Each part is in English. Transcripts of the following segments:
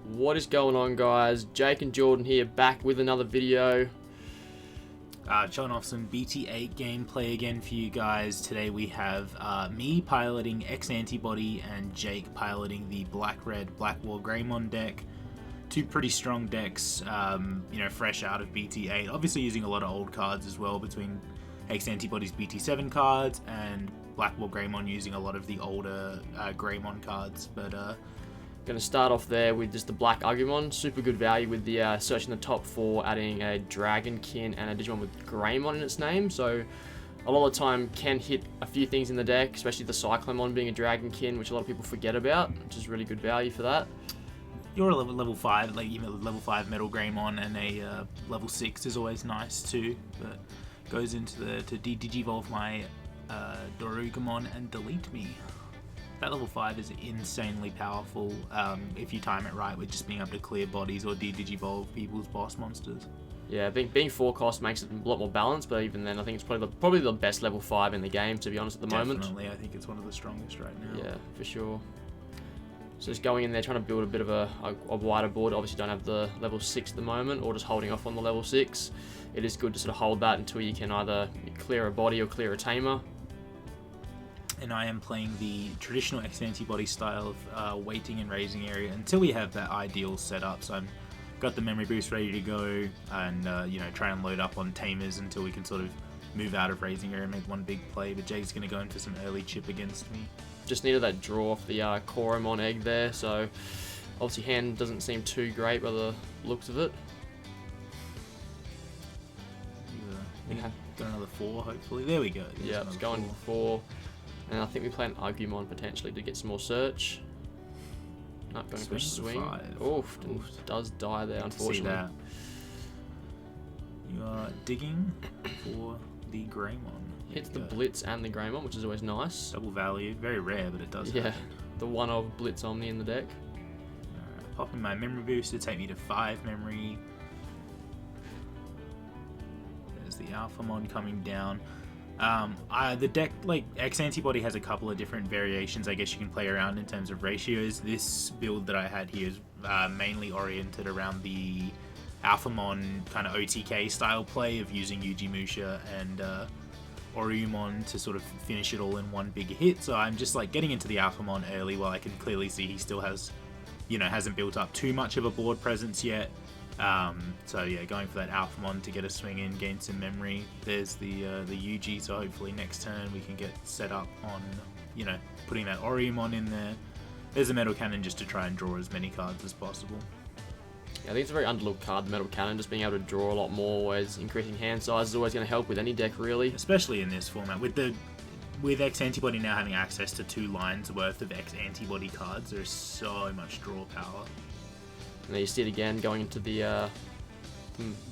What is going on, guys? Jake and Jordan here, back with another video. Showing off some BT8 gameplay again for you guys. Today we have me piloting X-Antibody and Jake piloting the Black-Red BlackWarGreymon deck. Two pretty strong decks, fresh out of BT8. Obviously using a lot of old cards as well between X-Antibody's BT7 cards and BlackWarGreymon using a lot of the older Greymon cards. But Going to start off there with just the Black Agumon. Super good value with the search in the top 4, adding a Dragonkin and a Digimon with Greymon in its name. So a lot of the time can hit a few things in the deck, especially the Cyclomon being a Dragonkin, which a lot of people forget about, which is really good value for that. You're a level 5, like even level 5 Metal Greymon, and a level 6 is always nice too. But goes into to Digivolve my Dorugumon and delete me. That level 5 is insanely powerful if you time it right with just being able to clear bodies or de-Digivolve people's boss monsters. Yeah, being 4 cost makes it a lot more balanced, but even then I think it's probably the best level 5 in the game, to be honest, at the moment. Definitely, I think it's one of the strongest right now. Yeah, for sure. So just going in there, trying to build a bit of a wider board. Obviously don't have the level 6 at the moment, or just holding off on the level 6. It is good to sort of hold that until you can either clear a body or clear a Tamer. And I am playing the traditional X-Antibody style of waiting and raising area until we have that ideal setup. So I've got the memory boost ready to go, and try and load up on Tamers until we can sort of move out of raising area and make one big play. But Jake's going to go into some early chip against me. Just needed that draw off the Koromon egg there, so obviously hand doesn't seem too great by the looks of it. Yeah. Got another 4 hopefully. There we go. Yeah, it's going for 4. And I think we play an Agumon potentially to get some more search. Not going for a swing. Oof, does die there, unfortunately. See that. You are digging for the Greymon. Hits the Blitz and the Greymon, which is always nice. Double value, very rare, but it does. Yeah, happen. the one of Blitz Omni in the deck. Alright, popping my memory booster, take me to 5 memory. There's the Alphamon coming down. The deck, like X-Antibody, has a couple of different variations I guess you can play around in terms of ratios. This build that I had here is mainly oriented around the Alphamon kind of OTK style play of using Digimusha and Oriyumon to sort of finish it all in one big hit. So I'm just like getting into the Alphamon early while I can clearly see he still has, hasn't built up too much of a board presence yet. So yeah, going for that Alphamon to get a swing in, gain some memory. There's the Yugi, so hopefully next turn we can get set up on, putting that Oriyumon in there. There's a Metal Cannon just to try and draw as many cards as possible. Yeah, I think it's a very underlooked card, the Metal Cannon. Just being able to draw a lot more, whereas increasing hand size is always going to help with any deck, really. Especially in this format. With X-Antibody now having access to 2 lines worth of X-Antibody cards, there's so much draw power. And there you see it again, going into the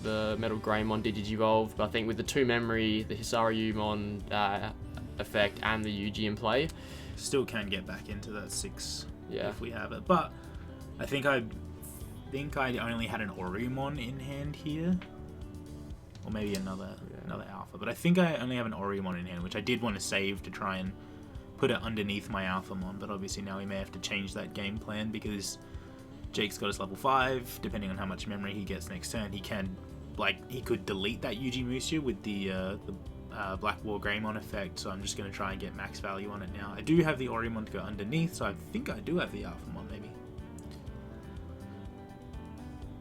Metal Greymon Digivolve. But I think with the 2 memory, the Hisariyumon effect, and the Yugi in play, still can get back into that 6 if we have it. But I think I only had an Oriyumon in hand here, or maybe another Alpha. But I think I only have an Oriyumon in hand, which I did want to save to try and put it underneath my Alphamon. But obviously now we may have to change that game plan because Jake's got his level 5. Depending on how much memory he gets next turn, he could delete that Digimusha with the BlackWarGreymon effect. So I'm just going to try and get max value on it now. I do have the Oriyumon to go underneath, so I think I do have the Alphamon maybe.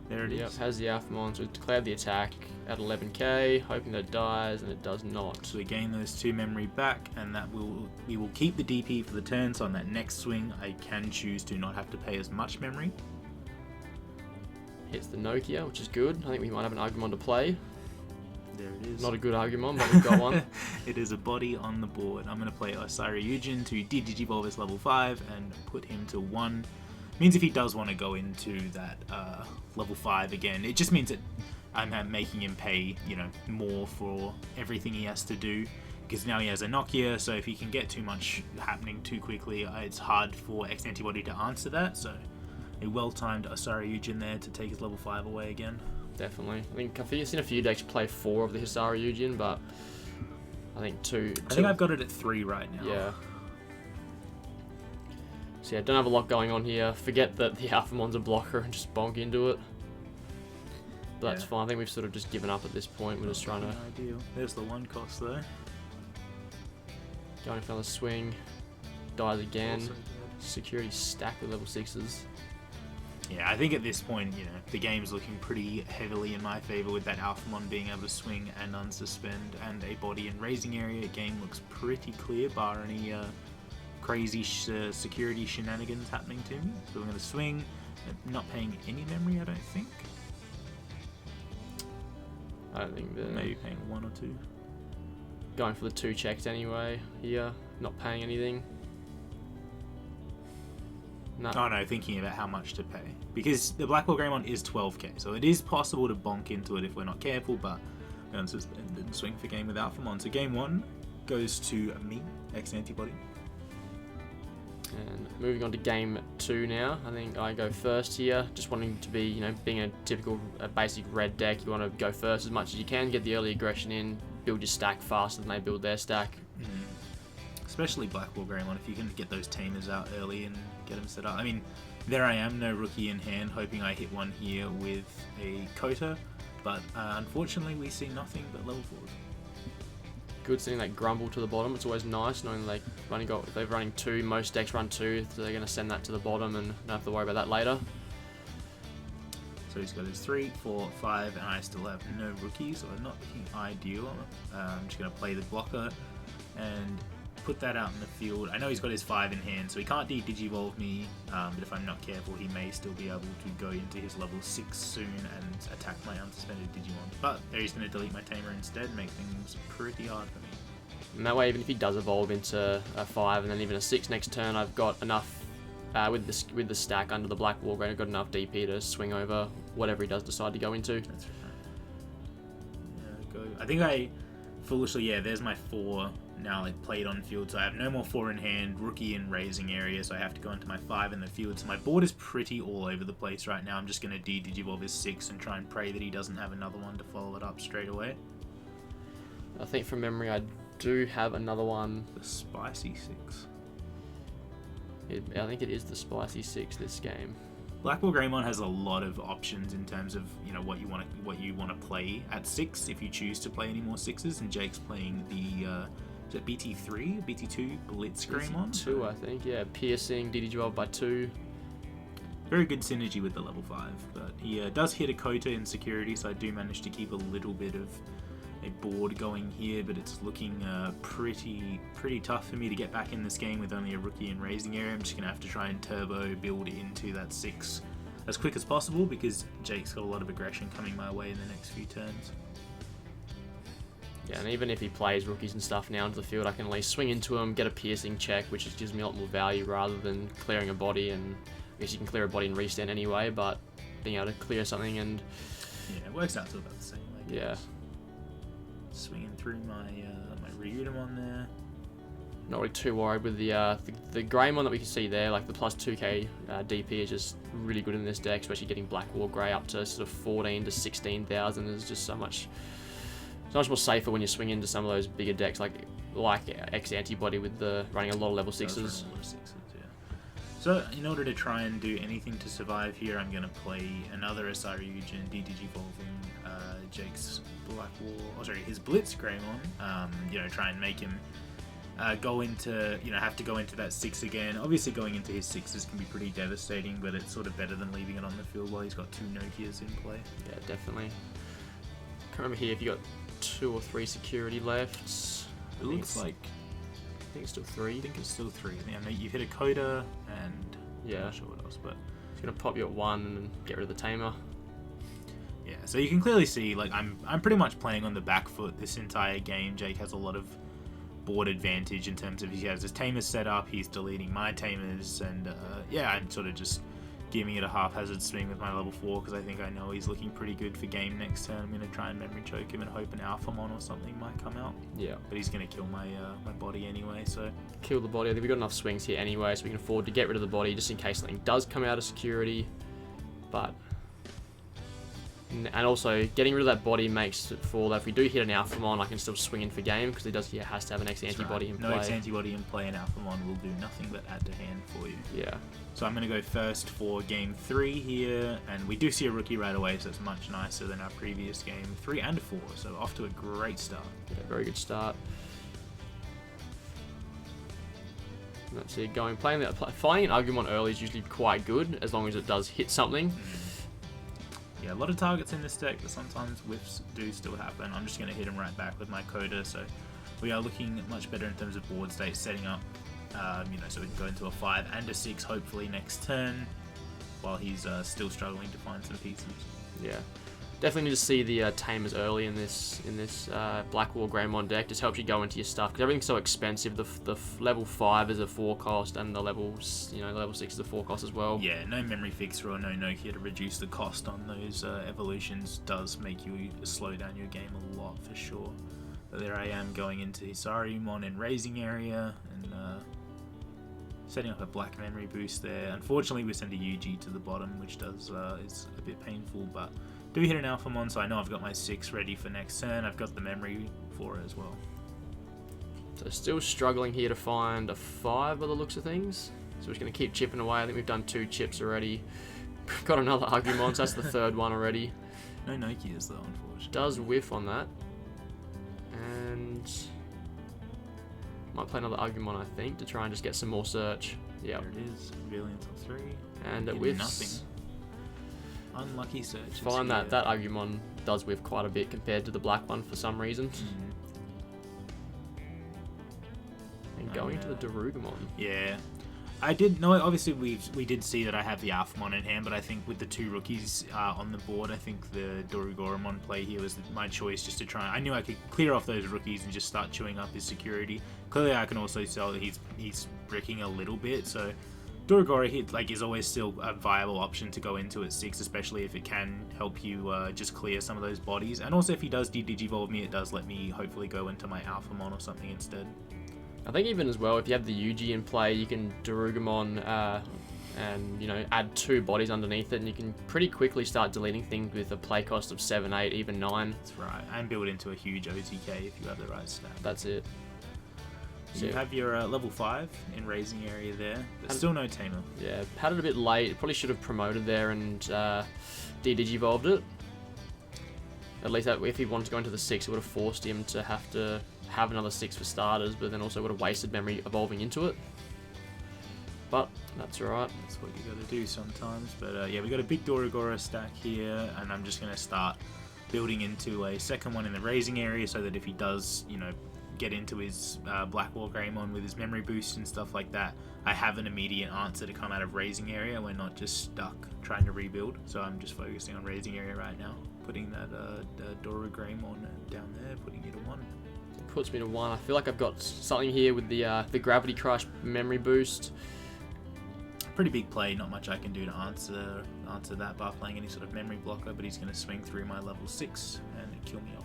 There it is. Yep, has the Alphamon, so declared the attack at 11k, hoping that it dies, and it does not. So we gain those 2 memory back, and we will keep the DP for the turn, so on that next swing I can choose to not have to pay as much memory. Hits the Nokia, which is good. I think we might have an Agumon to play. There it is. Not a good Agumon, but we've got one. It is a body on the board. I'm going to play Osari-Yujin to Digivolve his level 5 and put him to 1. Means if he does want to go into that level 5 again, it just means that I'm making him pay, more for everything he has to do, because now he has a Nokia, so if he can get too much happening too quickly, it's hard for X-Antibody to answer that. So a well-timed Osari-Yujin there to take his level 5 away again. Definitely. I think I've seen a few decks play 4 of the Hisariyujin, but I think 2. I think I've got it at 3 right now. Yeah. So yeah, don't have a lot going on here. Forget that the Alphamon's a blocker and just bonk into it. But that's fine. I think we've sort of just given up at this point. We're just trying to... Ideal. There's the 1 cost though. Going for another swing. Dies again. Also Security stacked with level 6s. Yeah, I think at this point, you know, the game's looking pretty heavily in my favor with that Alphamon being able to swing and unsuspend and a body and raising area. Game looks pretty clear, bar any crazy security shenanigans happening to me. So we're going to swing, not paying any memory, I don't think. I don't think Maybe paying 1 or 2. Going for the 2 checks anyway here, not paying anything. No. Oh no, thinking about how much to pay. Because the BlackWarGreymon is 12k, so it is possible to bonk into it if we're not careful, but we unsuspend and swing for game with Alphamon. So game 1 goes to me, X-Antibody. And moving on to game 2 now. I think I go first here. Just wanting to be, you know, being a typical basic red deck, you want to go first as much as you can, get the early aggression in, build your stack faster than they build their stack. Especially BlackWarGreymon, if you can get those Tamers out early and get them set up. I mean, there I am, no rookie in hand, hoping I hit one here with a Kota, but unfortunately we see nothing but level 4s. Good seeing that Grumble to the bottom. It's always nice knowing if they're running 2, most decks run 2, so they're going to send that to the bottom and don't have to worry about that later. So he's got his 3, 4, 5, and I still have no rookies, so I'm not looking ideal. I'm just going to play the blocker and put that out in the field. I know he's got his 5 in hand, so he can't Digivolve me, but if I'm not careful, he may still be able to go into his level 6 soon and attack my unsuspended Digimon. But there he's going to delete my Tamer instead, make things pretty hard for me. And that way, even if he does evolve into a 5 and then even a 6 next turn, I've got enough, with the stack under the BlackWarGreymon, I've got enough DP to swing over whatever he does decide to go into. That's right. I think I foolishly, there's my 4 now played on field, so I have no more 4 in hand, rookie in raising area, so I have to go into my 5 in the field. So my board is pretty all over the place right now. I'm just going to Digivolve his 6 and try and pray that he doesn't have another one to follow it up straight away. I think from memory I do have another one. The Spicy 6. I think it is the Spicy 6 this game. BlackWarGreymon has a lot of options in terms of, you know, what you want to play at 6 if you choose to play any more 6s, and Jake's playing the is it BT3, BT2 BlitzGreymon? BT2, I think, yeah. Piercing, Digivolve by 2. Very good synergy with the level 5, but he does hit a Kota in security, so I do manage to keep a little bit of a board going here, but it's looking pretty tough for me to get back in this game with only a rookie in raising area. I'm just going to have to try and turbo build into that 6 as quick as possible, because Jake's got a lot of aggression coming my way in the next few turns. Yeah, and even if he plays rookies and stuff now into the field, I can at least swing into him, get a piercing check, which just gives me a lot more value rather than clearing a body. And I guess you can clear a body and restand anyway, but being able to clear something and... yeah, it works out to about the same, I guess. Yeah. Swinging through my Ryudamon there. Not really too worried with the Greymon that we can see there, like the plus 2k DP is just really good in this deck, especially getting BlackWarGrey up to sort of 14 to 16,000 is just so much more safer when you swing into some of those bigger decks like X-Antibody with the running a lot of level 6s. So in order to try and do anything to survive here, I'm going to play another Asaryujin, Digivolving Jake's his BlitzGreymon. Try and make him go into, have to go into that 6 again. Obviously going into his 6s can be pretty devastating, but it's sort of better than leaving it on the field while he's got 2 Nokias in play. Yeah, definitely. Can't remember here if you got 2 or 3 security left. It looks like... I think it's still 3. I think it's still 3. I know you've hit a Kota and I'm not sure what else, but it's gonna pop you at 1 and then get rid of the Tamer. Yeah, so you can clearly see, like, I'm pretty much playing on the back foot this entire game. Jake has a lot of board advantage in terms of he has his Tamers set up, he's deleting my Tamers, and I'm sort of just giving it a haphazard swing with my level 4 because I think I know he's looking pretty good for game next turn. I'm going to try and memory choke him and hope an Alphamon or something might come out. Yeah. But he's going to kill my my body anyway, so... Kill the body. I think we've got enough swings here anyway, so we can afford to get rid of the body just in case something does come out of security. But... And also, getting rid of that body makes it for that if we do hit an Alphamon, I can still swing in for game, because he has to have an X-Antibody in play. No X-Antibody in play, and Alphamon will do nothing but add to hand for you. Yeah. So I'm going to go first for game 3 here, and we do see a rookie right away, so it's much nicer than our previous game 3 and 4, so off to a great start. Yeah, very good start. That's it, finding an Agumon early is usually quite good, as long as it does hit something. Yeah, a lot of targets in this deck, but sometimes whiffs do still happen. I'm just going to hit him right back with my Coda, so we are looking much better in terms of board state, setting up, so we can go into a 5 and a 6 hopefully next turn, while he's still struggling to find some pieces. Yeah. Definitely need to see the Tamers early in this BlackWarGreymon deck. Just helps you go into your stuff, because everything's so expensive. The level 5 is a 4 cost, and the level 6 is a 4 cost as well. Yeah, no memory fixer or no Nokia to reduce the cost on those evolutions does make you slow down your game a lot for sure. But there I am going into Hisarumon in raising area and setting up a black memory boost there. Unfortunately, we send a UG to the bottom, which is a bit painful, but do hit an Alphamon, so I know I've got my 6 ready for next turn. I've got the memory for it as well. So still struggling here to find a 5 by the looks of things. So we're just going to keep chipping away. I think we've done 2 chips already. Got another Agumon, so that's the 3rd one already. No Nokias though, unfortunately. Does whiff on that. And might play another Agumon, I think, to try and just get some more search. Yeah. There it is. Revealing top 3. And it whiffs. Nothing. Unlucky search. Find that Agumon does whiff quite a bit compared to the black one for some reason. And going to the Digimon. Yeah. I did know. Obviously, we did see that I have the Alphamon in hand, but I think with the 2 rookies on the board, I think the Dorugoromon play here was my choice, just to try. I knew I could clear off those rookies and just start chewing up his security. Clearly, I can also tell that he's bricking a little bit, so Dorugora is always still a viable option to go into at 6, especially if it can help you just clear some of those bodies. And also, if he does Digivolve me, it does let me hopefully go into my Alphamon or something instead. I think even as well, if you have the UG in play, you can Darugamon and add 2 bodies underneath it, and you can pretty quickly start deleting things with a play cost of 7, 8, even 9. That's right, and build into a huge OTK if you have the right stack. That's it. So you have your level 5 in raising area there, but still no Tamer. Yeah, had it a bit late. Probably should have promoted there and de-digivolved it. At least if he wanted to go into the 6, it would have forced him to have another 6 for starters, but then also would have wasted memory evolving into it. But that's alright. That's what you got to do sometimes. But yeah, we got a big Doragora stack here, and I'm just going to start building into a second one in the raising area, so that if he does, get into his BlackWarGreymon with his memory boost and stuff like that, I have an immediate answer to come out of raising area. We're not just stuck trying to rebuild. So I'm just focusing on raising area right now, putting that Doragreymon down there, putting it to 1. It puts me to 1. I feel like I've got something here with the Gravity Crush memory boost. Pretty big play, not much I can do to answer that bar playing any sort of memory blocker, but he's going to swing through my level 6 and kill me off.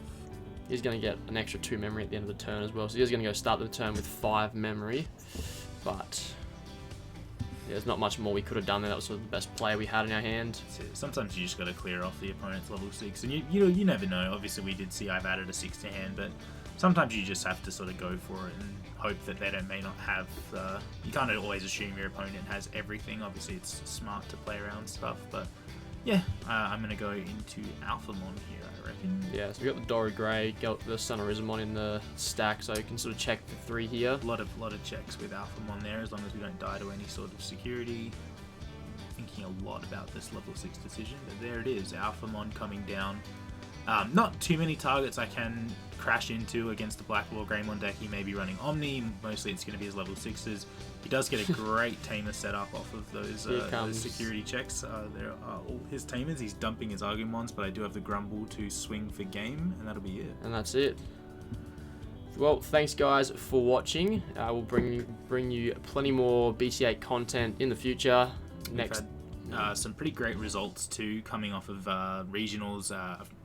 He's going to get an extra 2 memory at the end of the turn as well, so he's going to go start the turn with 5 memory, but there's not much more we could have done there. That was sort of the best play we had in our hand. Sometimes you just got to clear off the opponent's level 6, and you never know. Obviously we did see I've added a 6 to hand, but sometimes you just have to sort of go for it and hope that they may not have, you can't always assume your opponent has everything. Obviously it's smart to play around stuff, but yeah, I'm going to go into Alphamon here, I reckon. Yeah, so we got the Dory Grey, got the Sunarizamon in the stack, so you can sort of check the 3 here. A lot of checks with Alphamon there, as long as we don't die to any sort of security. Thinking a lot about this level 6 decision, but there it is, Alphamon coming down. Not too many targets I can crash into against the BlackWarGreymon deck. He may be running Omni, mostly it's going to be his level 6s. He does get a great Tamer setup off of those security checks. There are all his Tamers. He's dumping his Agumons, but I do have the Grumble to swing for game, and that'll be it. And that's it. Well, thanks guys for watching. We'll bring you plenty more BT8 content in the future. Next. Some pretty great results too, coming off of regionals.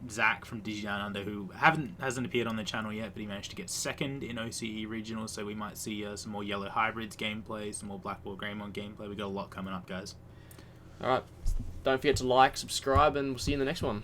Zach from Digi Down Under, who hasn't appeared on the channel yet, but he managed to get 2nd in OCE regionals, so we might see some more Yellow Hybrids gameplay, some more BlackWarGreymon gameplay. We got a lot coming up, guys. Alright, don't forget to like, subscribe, and we'll see you in the next one.